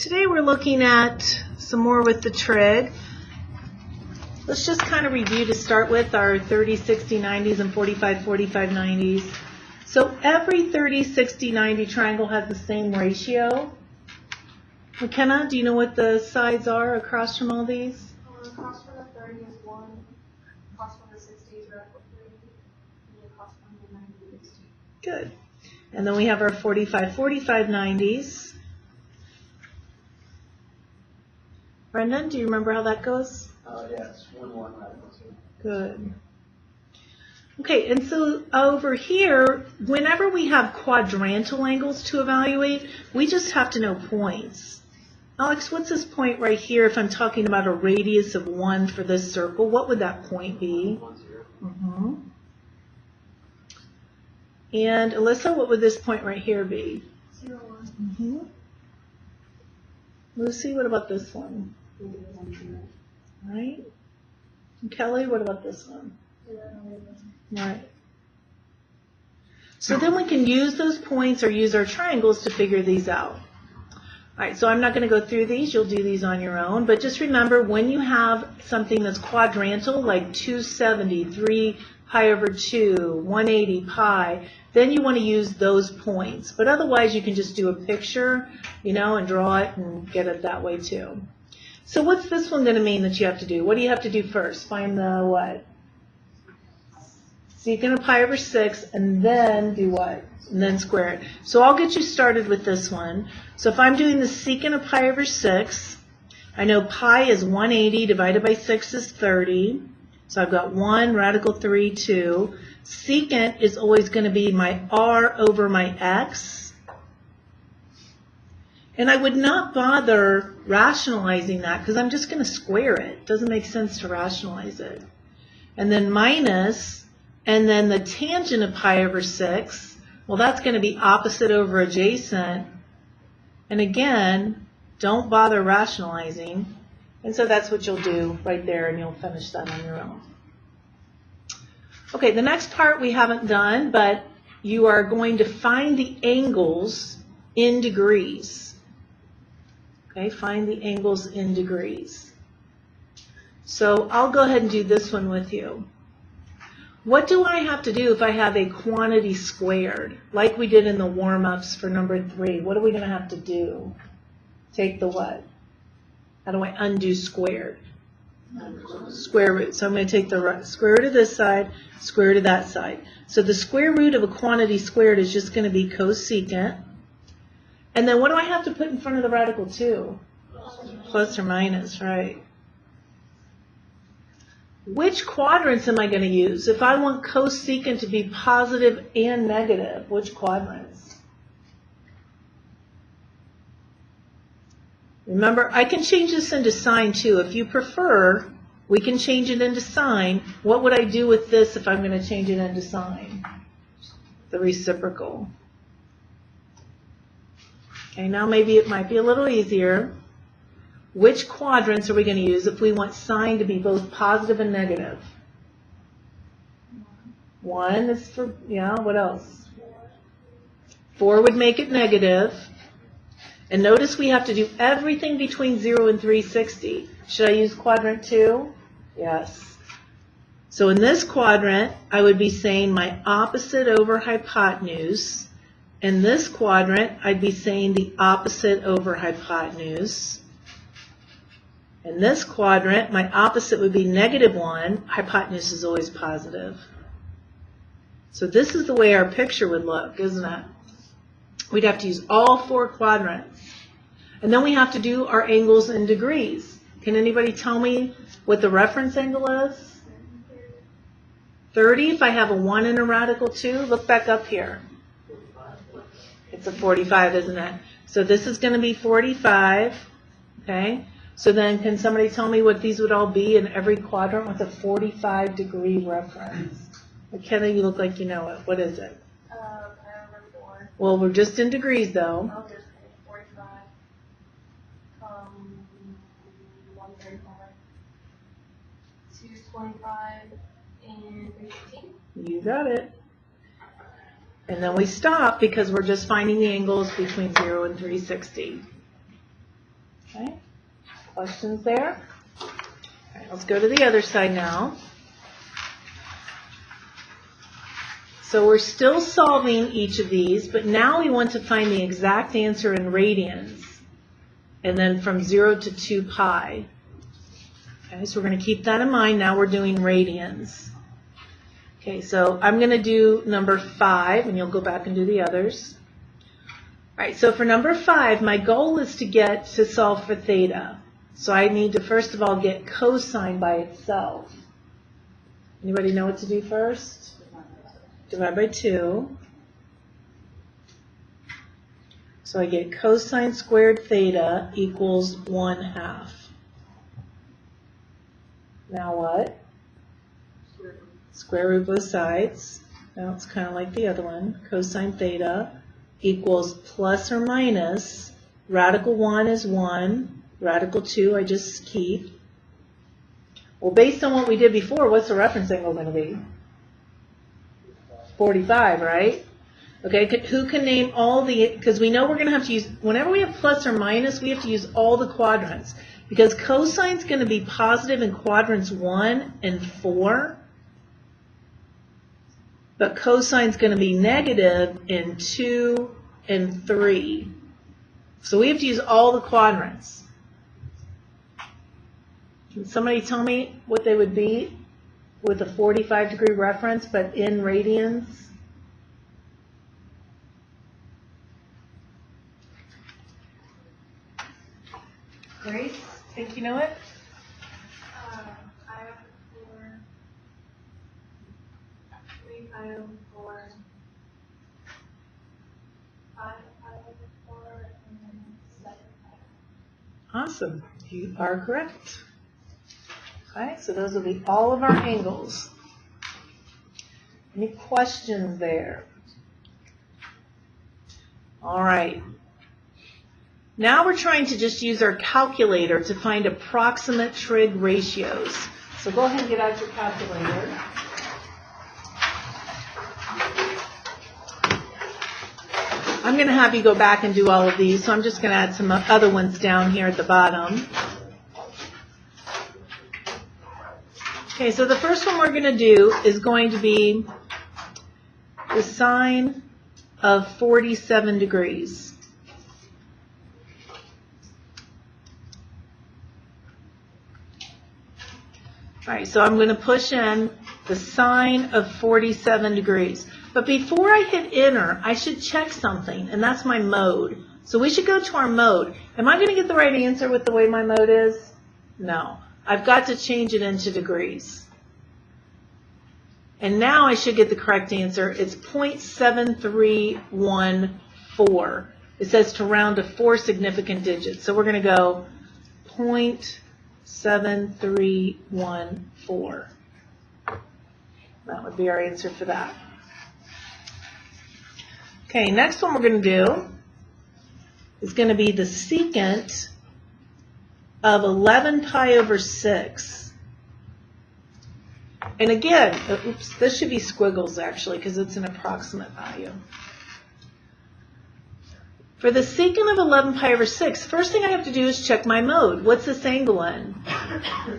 Today we're looking at some more with the trig. Let's just kind of review to start with our 30, 60, 90s and 45, 45, 90s. So every 30, 60, 90 triangle has the same ratio. McKenna, do you know what the sides are across from all these? Across from the 30 is 1, across from the 60 is radical 3, and across from the 90 is 2. Good. And then we have our 45, 45, 90s. Brendan, do you remember how that goes? Yeah, it's 1, 1, radical 2. Good. Okay, and so over here, whenever we have quadrantal angles to evaluate, we just have to know points. Alex, what's this point right here if I'm talking about a radius of 1 for this circle? What would that point be? 1, 0. Mm-hmm. And Alyssa, what would this point right here be? 0, 1. Mm-hmm. Lucy, what about this one? 1, 0. Right. And Kelly, what about this one? 0, 1. Right. So then we can use those points or use our triangles to figure these out. All right, so I'm not going to go through these. You'll do these on your own. But just remember, when you have something that's quadrantal, like 270, 3 pi over 2, 180 pi, then you want to use those points. But otherwise, you can just do a picture, and draw it and get it that way too. So what's this one going to mean that you have to do? What do you have to do first? Find the what? Secant of pi over 6, and then do what? And then square it. So I'll get you started with this one. So if I'm doing the secant of pi over 6, I know pi is 180 divided by 6 is 30. So I've got 1, radical 3, 2. Secant is always going to be my r over my x. And I would not bother rationalizing that because I'm just going to square it. It doesn't make sense to rationalize it. And then minus, and then the tangent of pi over 6, well, that's going to be opposite over adjacent. And again, don't bother rationalizing. And so that's what you'll do right there, and you'll finish that on your own. Okay, the next part we haven't done, but you are going to find the angles in degrees. Okay, find the angles in degrees. So I'll go ahead and do this one with you. What do I have to do if I have a quantity squared, like we did in the warm-ups for number 3? What are we going to have to do? Take the what? How do I undo squared? Square root. So I'm going to take the square root of this side, square root of that side. So the square root of a quantity squared is just going to be cosecant. And then what do I have to put in front of the radical 2? Plus or minus, right? Which quadrants am I going to use? If I want cosecant to be positive and negative, which quadrants? Remember, I can change this into sine too. If you prefer, we can change it into sine. What would I do with this if I'm going to change it into sine? The reciprocal. Okay, now maybe it might be a little easier. Which quadrants are we going to use if we want sine to be both positive and negative? 1 is for, what else? 4 would make it negative. And notice we have to do everything between 0 and 360. Should I use quadrant 2? Yes. So in this quadrant, I would be saying my opposite over hypotenuse. In this quadrant, I'd be saying the opposite over hypotenuse. In this quadrant, my opposite would be -1. Hypotenuse is always positive. So this is the way our picture would look, isn't it? We'd have to use all 4 quadrants. And then we have to do our angles in degrees. Can anybody tell me what the reference angle is? 30. If I have a 1 and a radical 2, look back up here. It's a 45, isn't it? So this is going to be 45. Okay. So then can somebody tell me what these would all be in every quadrant with a 45-degree reference? McKenna, you look like you know it. What is it? Pi over 4. Well, we're just in degrees, though. I'll just say 45. 135. 225 and 315. You got it. And then we stop because we're just finding the angles between 0 and 360. Okay. Questions there? All right, let's go to the other side now. So we're still solving each of these, but now we want to find the exact answer in radians, and then from 0 to 2 pi. Okay, so we're going to keep that in mind. Now we're doing radians. Okay, so I'm going to do number 5, and you'll go back and do the others. All right, so for number 5, my goal is to solve for theta. So I need to first of all get cosine by itself. Anybody know what to do first? Divide by 2. So I get cosine squared theta equals 1/2. Now what? Square root both sides. Now it's kind of like the other one. Cosine theta equals plus or minus. Radical 1 is 1. Radical 2 I just keep. Well, based on what we did before, what's the reference angle going to be? 45, right? Okay, who can name all the, because we know we're going to have to use, whenever we have plus or minus, we have to use all the quadrants. Because cosine's going to be positive in quadrants 1 and 4, but cosine's going to be negative in 2 and 3. So we have to use all the quadrants. Can somebody tell me what they would be with a 45-degree reference, but in radians? Grace, think you know it? Pi over 4, 3 pi over 4, 5 pi over 4, and then 7 pi. Awesome. You are correct. Okay, so those will be all of our angles. Any questions there? All right. Now we're trying to just use our calculator to find approximate trig ratios. So go ahead and get out your calculator. I'm going to have you go back and do all of these, so I'm just going to add some other ones down here at the bottom. Okay, so the first one we're going to do is going to be the sine of 47 degrees. All right, so I'm going to push in the sine of 47 degrees. But before I hit enter, I should check something, and that's my mode. So we should go to our mode. Am I going to get the right answer with the way my mode is? No. I've got to change it into degrees. And now I should get the correct answer. It's 0.7314. It says to round to 4 significant digits. So we're going to go 0.7314. That would be our answer for that. Okay, next one we're going to do is going to be the secant of 11 pi over 6. And again, oops, this should be squiggles actually because it's an approximate value. For the secant of 11 pi over 6, first thing I have to do is check my mode. What's this angle in?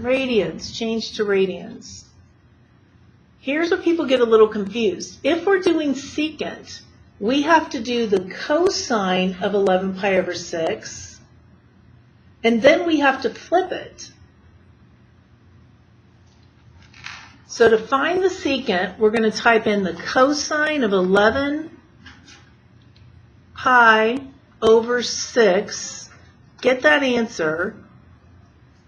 Radians. Change to radians. Here's where people get a little confused. If we're doing secant, we have to do the cosine of 11 pi over 6, and then we have to flip it. So to find the secant, we're going to type in the cosine of 11 pi over 6, get that answer,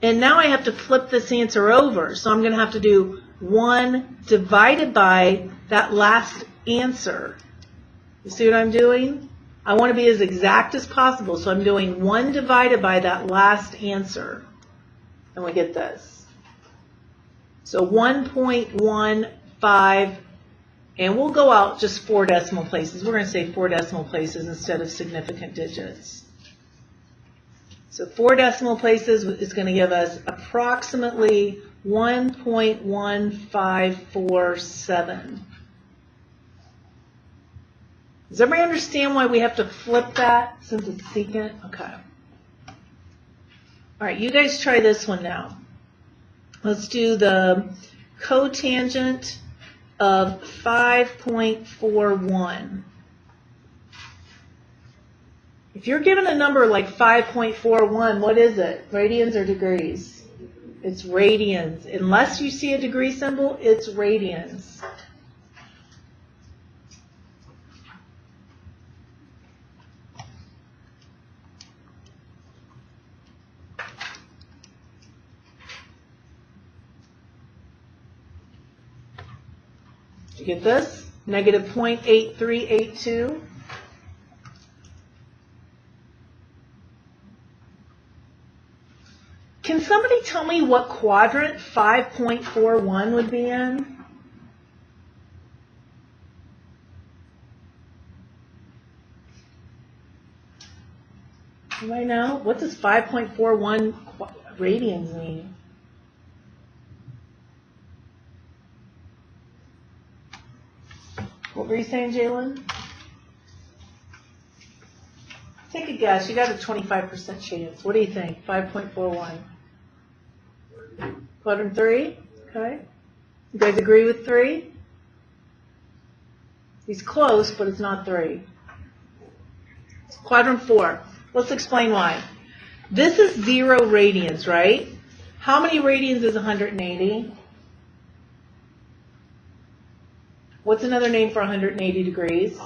and now I have to flip this answer over. So I'm going to have to do 1 divided by that last answer. You see what I'm doing? I want to be as exact as possible, so I'm doing 1 divided by that last answer, and we get this. So 1.15, and we'll go out just 4 decimal places. We're going to say 4 decimal places instead of significant digits. So 4 decimal places is going to give us approximately 1.1547. Does everybody understand why we have to flip that since it's secant? Okay. All right, you guys try this one now. Let's do the cotangent of 5.41. If you're given a number like 5.41, what is it? Radians or degrees? It's radians. Unless you see a degree symbol, it's radians. Did you get this? Negative 0.8382. Can somebody tell me what quadrant 5.41 would be in? Anybody know? What does 5.41 radians mean? What were you saying, Jalen? Take a guess. You got a 25% chance. What do you think? 5.41. Quadrant 3? Okay. You guys agree with 3? He's close, but it's not 3. It's quadrant 4. Let's explain why. This is 0 radians, right? How many radians is 180? What's another name for 180 degrees?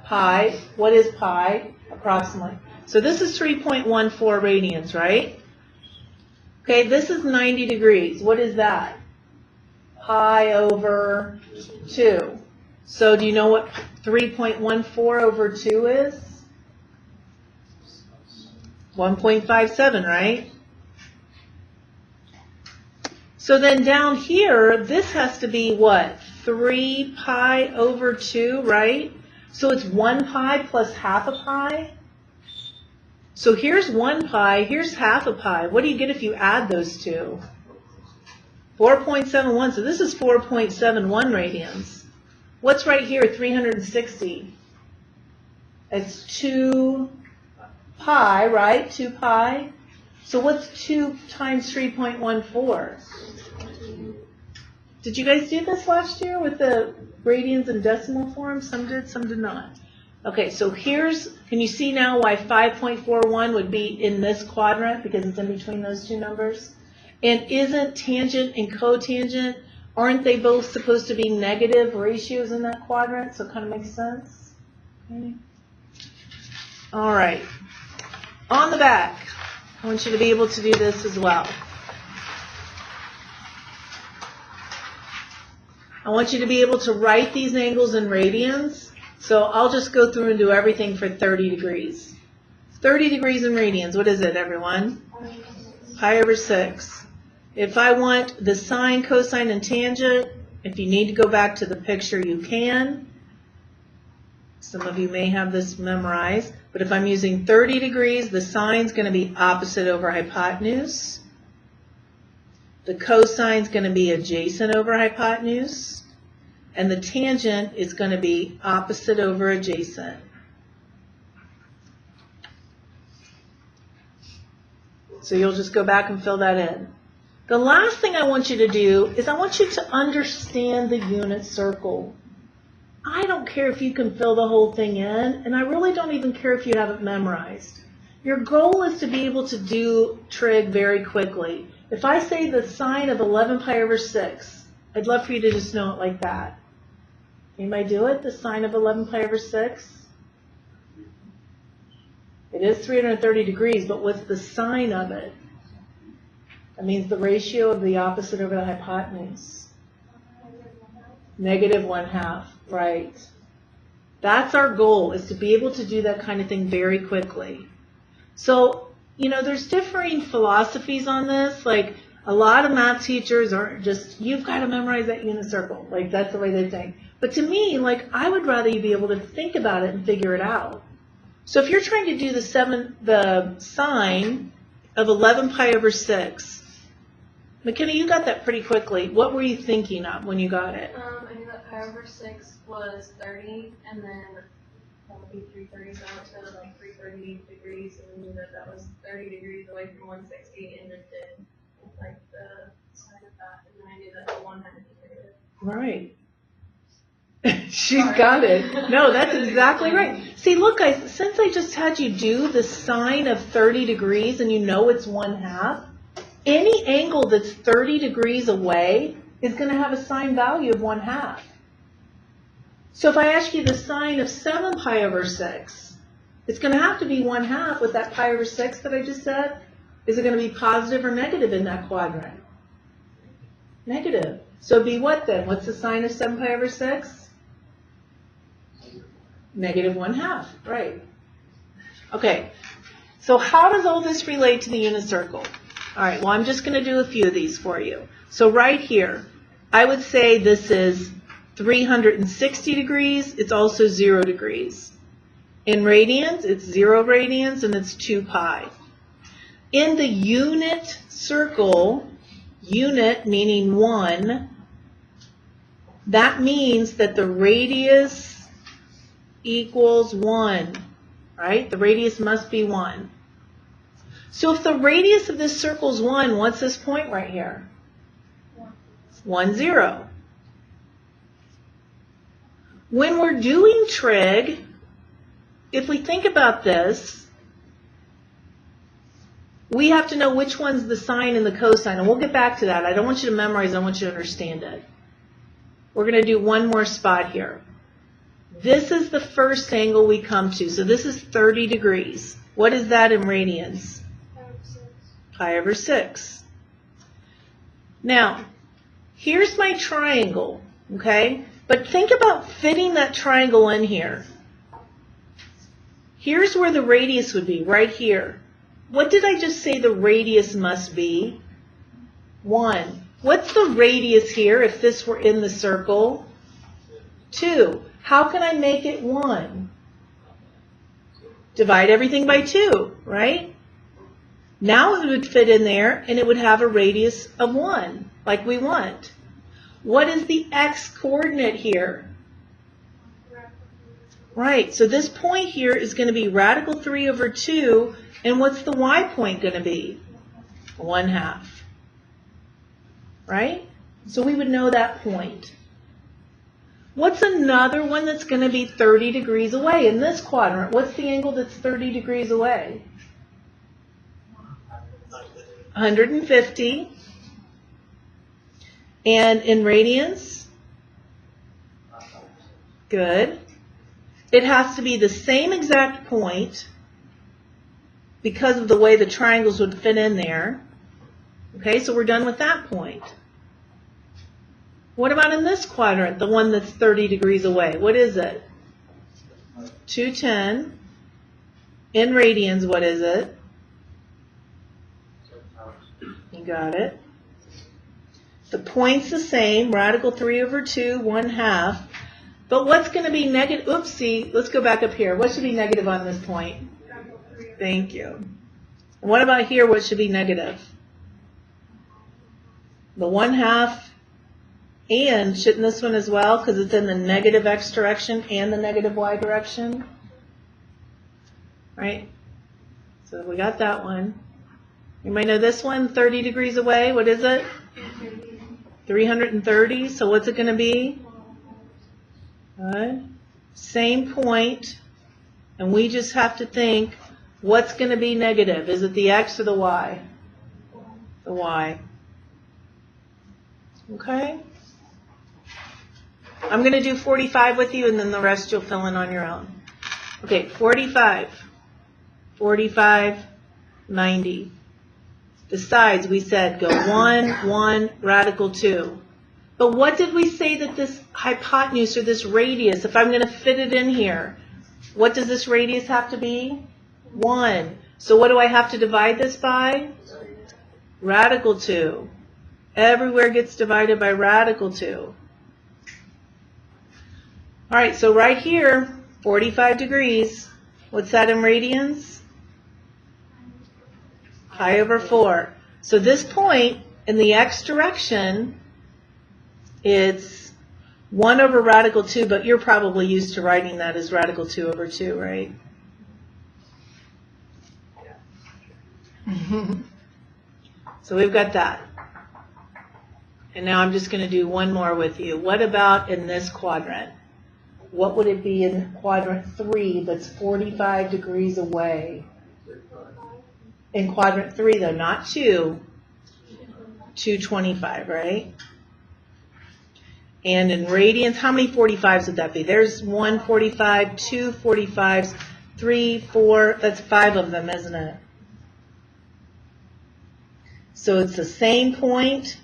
Pi. What is pi? Approximate. So this is 3.14 radians, right? Okay, this is 90 degrees. What is that? Pi over 2. So do you know what 3.14 over 2 is? 1.57, right? So then down here, this has to be what? 3 pi over 2, right? So it's 1 pi plus half a pi. So here's 1 pi, here's half a pi. What do you get if you add those two? 4.71. So this is 4.71 radians. What's right here? 360. It's 2 pi, right? 2 pi. So what's 2 times 3.14? Did you guys do this last year with the radians in decimal form? Some did, some did not. Okay, so here's, can you see now why 5.41 would be in this quadrant because it's in between those two numbers? And isn't tangent and cotangent, aren't they both supposed to be negative ratios in that quadrant? So it kind of makes sense. Okay. All right. On the back, I want you to be able to do this as well. I want you to be able to write these angles in radians. So I'll just go through and do everything for 30 degrees. 30 degrees in radians, what is it, everyone? Pi over 6. If I want the sine, cosine, and tangent, if you need to go back to the picture, you can. Some of you may have this memorized. But if I'm using 30 degrees, the sine's going to be opposite over hypotenuse. The cosine's going to be adjacent over hypotenuse. And the tangent is going to be opposite over adjacent. So you'll just go back and fill that in. The last thing I want you to do is I want you to understand the unit circle. I don't care if you can fill the whole thing in, and I really don't even care if you have it memorized. Your goal is to be able to do trig very quickly. If I say the sine of 11 pi over 6, I'd love for you to just know it like that. Anybody do it? The sine of 11 pi over 6? It is 330 degrees, but what's the sine of it? That means the ratio of the opposite over the hypotenuse. Negative 1/2, right. That's our goal, is to be able to do that kind of thing very quickly. So, you know, there's differing philosophies on this. Like, a lot of math teachers are just, you've got to memorize that unit circle. Like, that's the way they think. But to me, like, I would rather you be able to think about it and figure it out. So if you're trying to do the sine of 11 pi over 6, McKenna, you got that pretty quickly. What were you thinking of when you got it? I knew that pi over 6 was 30, and then that would be 330, so I went to like 330 degrees and knew that that was 30 degrees away from 160 and just did like the side of that, and then I knew that the one had to be negative. Right. She's got it. No, that's exactly right. See, look, since I just had you do the sine of 30 degrees and you know it's 1/2, any angle that's 30 degrees away is going to have a sine value of 1/2. So if I ask you the sine of 7 pi over 6, it's going to have to be 1/2 with that pi over 6 that I just said. Is it going to be positive or negative in that quadrant? Negative. So it'd be what then? What's the sine of 7 pi over 6? Negative 1/2, right. Okay, so how does all this relate to the unit circle? All right, well, I'm just going to do a few of these for you. So right here, I would say this is 360 degrees. It's also 0 degrees. In radians, it's 0 radians, and it's 2 pi. In the unit circle, unit meaning 1, that means that the radius equals 1, right? The radius must be 1. So if the radius of this circle is 1, what's this point right here? 1, 0. When we're doing trig, if we think about this, we have to know which one's the sine and the cosine, and we'll get back to that. I don't want you to memorize, I want you to understand it. We're going to do one more spot here. This is the first angle we come to. So this is 30 degrees. What is that in radians? Pi over 6. Now, here's my triangle, okay? But think about fitting that triangle in here. Here's where the radius would be, right here. What did I just say the radius must be? 1. What's the radius here if this were in the circle? 2. How can I make it 1? Divide everything by 2, right? Now it would fit in there and it would have a radius of 1, like we want. What is the x coordinate here? Right, so this point here is going to be radical 3 over 2, and what's the y point going to be? 1/2. Right? So we would know that point. What's another one that's going to be 30 degrees away in this quadrant? What's the angle that's 30 degrees away? 150. And in radians? Good. It has to be the same exact point because of the way the triangles would fit in there. Okay, so we're done with that point. What about in this quadrant, the one that's 30 degrees away? What is it? 210. In radians, what is it? You got it. The point's the same, radical 3 over 2, 1/2. But what's going to be negative? Oopsie, let's go back up here. What should be negative on this point? Thank you. What about here? What should be negative? The 1/2. And shouldn't this one as well, because it's in the negative x direction and the negative y direction? Right? So we got that one. You might know this one, 30 degrees away. What is it? 330. So what's it going to be? Good. Same point. And we just have to think, what's going to be negative? Is it the x or the y? The y. Okay? I'm going to do 45 with you, and then the rest you'll fill in on your own. Okay, 45. 45, 90. The sides, we said, go 1, 1, radical 2. But what did we say that this hypotenuse or this radius, if I'm going to fit it in here, what does this radius have to be? 1. So what do I have to divide this by? Radical 2. Everywhere gets divided by radical 2. All right, so right here, 45 degrees. What's that in radians? Pi over 4. So this point in the x direction, it's 1 over radical 2, but you're probably used to writing that as radical 2 over 2, right? So we've got that. And now I'm just going to do one more with you. What about in this quadrant? What would it be in quadrant 3 that's 45 degrees away? In quadrant 3, though, not 2, 225, right? And in radians, how many 45s would that be? There's 1 45, 2 45s, 3, 4, that's 5 of them, isn't it? So it's the same point.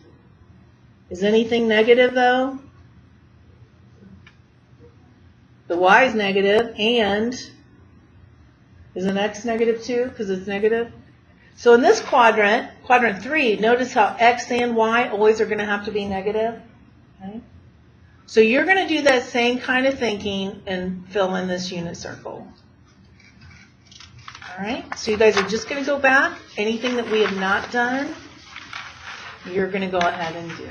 Is anything negative, though? The y is negative, and is an x negative too, because it's negative? So in this quadrant, quadrant 3, notice how x and y always are going to have to be negative. Okay? So you're going to do that same kind of thinking and fill in this unit circle. All right? So you guys are just going to go back. Anything that we have not done, you're going to go ahead and do.